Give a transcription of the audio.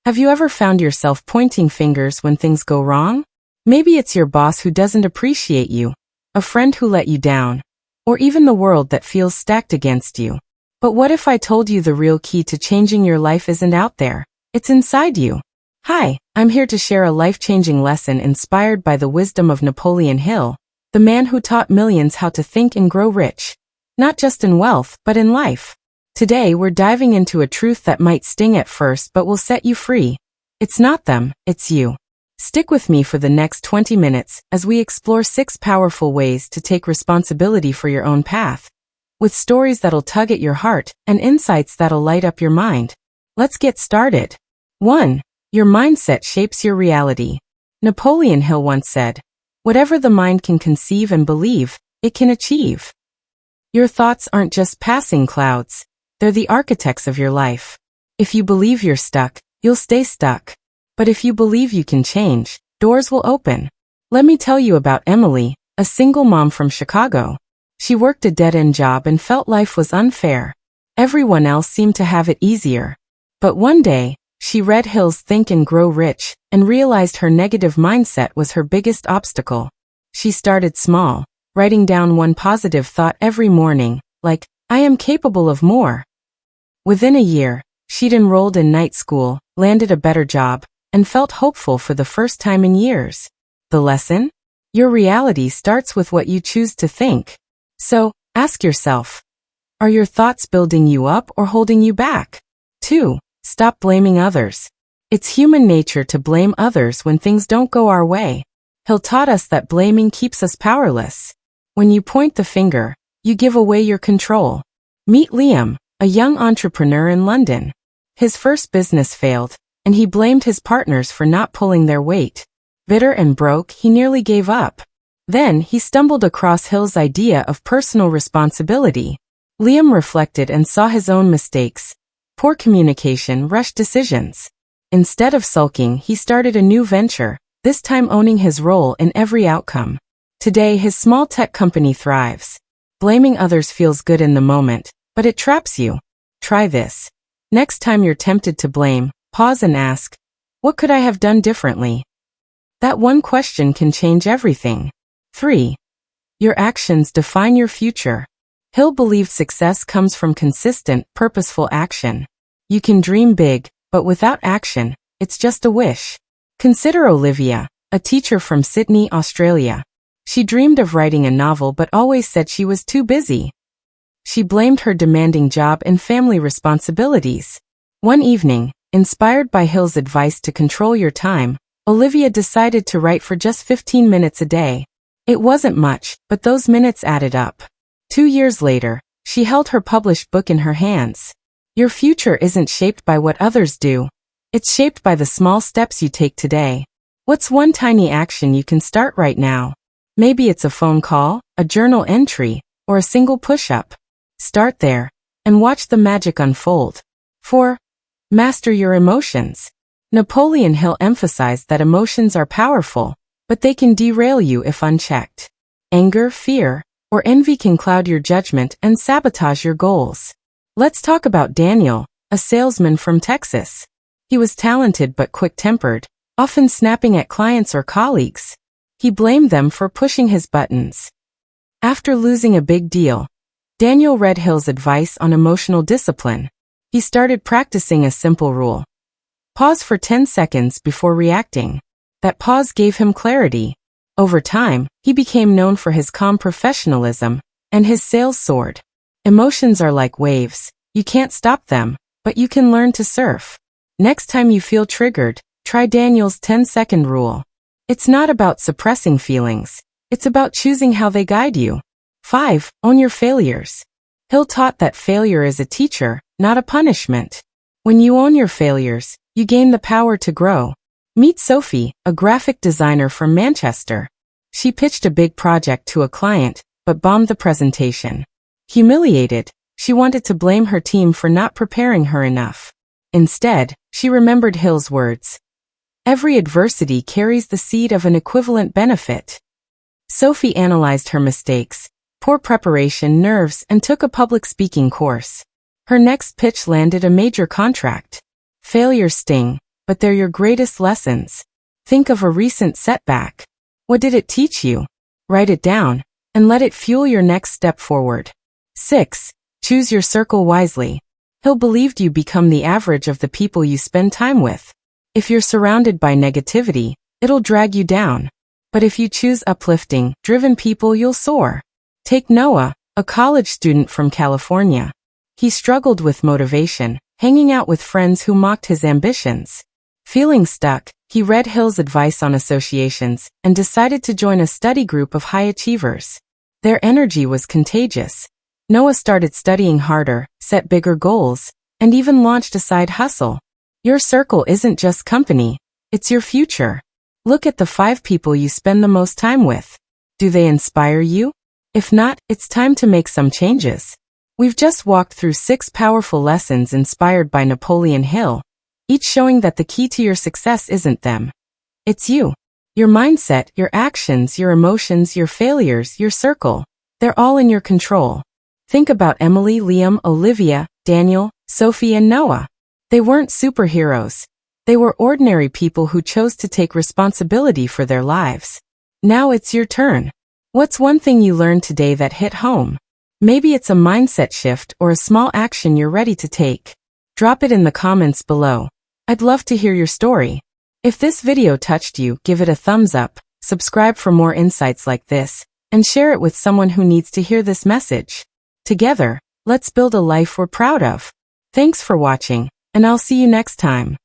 Have you ever found yourself pointing fingers when things go wrong? Maybe it's your boss who doesn't appreciate you, a friend who let you down, or even the world that feels stacked against you. But what if I told you the real key to changing your life isn't out there? It's inside you. Hi, I'm here to share a life-changing lesson inspired by the wisdom of Napoleon Hill, the man who taught millions how to think and grow rich. Not just in wealth, but in life. Today we're diving into a truth that might sting at first but will set you free. It's not them, it's you. Stick with me for the next 20 minutes as we explore 6 powerful ways to take responsibility for your own path, with stories that'll tug at your heart and insights that'll light up your mind. Let's get started. 1. Your mindset shapes your reality. Napoleon Hill once said, "Whatever the mind can conceive and believe, it can achieve." Your thoughts aren't just passing clouds. They're the architects of your life. If you believe you're stuck, you'll stay stuck. But if you believe you can change, doors will open. Let me tell you about Emily, a single mom from Chicago. She worked a dead-end job and felt life was unfair. Everyone else seemed to have it easier. But one day, she read Hill's Think and Grow Rich and realized her negative mindset was her biggest obstacle. She started small, writing down one positive thought every morning, like, "I am capable of more." Within a year, she'd enrolled in night school, landed a better job, and felt hopeful for the first time in years. The lesson? Your reality starts with what you choose to think. So, ask yourself, are your thoughts building you up or holding you back? 2. Stop blaming others. It's human nature to blame others when things don't go our way. Hill taught us that blaming keeps us powerless. When you point the finger, you give away your control. Meet Liam, a young entrepreneur in London. His first business failed, and he blamed his partners for not pulling their weight. Bitter and broke, he nearly gave up. Then he stumbled across Hill's idea of personal responsibility. Liam reflected and saw his own mistakes. Poor communication, rushed decisions. Instead of sulking, he started a new venture, this time owning his role in every outcome. Today, his small tech company thrives. Blaming others feels good in the moment, but it traps you. Try this. Next time you're tempted to blame, pause and ask, what could I have done differently? That one question can change everything. 3. Your actions define your future. Hill believed success comes from consistent, purposeful action. You can dream big, but without action, it's just a wish. Consider Olivia, a teacher from Sydney, Australia. She dreamed of writing a novel but always said she was too busy. She blamed her demanding job and family responsibilities. One evening, inspired by Hill's advice to control your time, Olivia decided to write for just 15 minutes a day. It wasn't much, but those minutes added up. 2 years later, she held her published book in her hands. Your future isn't shaped by what others do. It's shaped by the small steps you take today. What's one tiny action you can start right now? Maybe it's a phone call, a journal entry, or a single push-up. Start there, and watch the magic unfold. 4. Master your emotions. Napoleon Hill emphasized that emotions are powerful, but they can derail you if unchecked. Anger, fear, or envy can cloud your judgment and sabotage your goals. Let's talk about Daniel, a salesman from Texas. He was talented but quick-tempered, often snapping at clients or colleagues. He blamed them for pushing his buttons. After losing a big deal, Daniel read Hill's advice on emotional discipline. He started practicing a simple rule. Pause for 10 seconds before reacting. That pause gave him clarity. Over time, he became known for his calm professionalism, and his sales soared. Emotions are like waves. You can't stop them, but you can learn to surf. Next time you feel triggered, try Daniel's 10-second rule. It's not about suppressing feelings. It's about choosing how they guide you. 5. Own your failures. Hill taught that failure is a teacher, not a punishment. When you own your failures, you gain the power to grow. Meet Sophie, a graphic designer from Manchester. She pitched a big project to a client, but bombed the presentation. Humiliated, she wanted to blame her team for not preparing her enough. Instead, she remembered Hill's words. Every adversity carries the seed of an equivalent benefit. Sophie analyzed her mistakes, poor preparation, nerves, and took a public speaking course. Her next pitch landed a major contract. Failures sting, but they're your greatest lessons. Think of a recent setback. What did it teach you? Write it down, and let it fuel your next step forward. 6. Choose your circle wisely. He'll believe you become the average of the people you spend time with. If you're surrounded by negativity, it'll drag you down. But if you choose uplifting, driven people, you'll soar. Take Noah, a college student from California. He struggled with motivation, hanging out with friends who mocked his ambitions. Feeling stuck, he read Hill's advice on associations and decided to join a study group of high achievers. Their energy was contagious. Noah started studying harder, set bigger goals, and even launched a side hustle. Your circle isn't just company, it's your future. Look at the 5 people you spend the most time with. Do they inspire you? If not, it's time to make some changes. We've just walked through 6 powerful lessons inspired by Napoleon Hill, each showing that the key to your success isn't them. It's you. Your mindset, your actions, your emotions, your failures, your circle. They're all in your control. Think about Emily, Liam, Olivia, Daniel, Sophie, and Noah. They weren't superheroes. They were ordinary people who chose to take responsibility for their lives. Now it's your turn. What's one thing you learned today that hit home? Maybe it's a mindset shift or a small action you're ready to take. Drop it in the comments below. I'd love to hear your story. If this video touched you, give it a thumbs up, subscribe for more insights like this, and share it with someone who needs to hear this message. Together, let's build a life we're proud of. Thanks for watching, and I'll see you next time.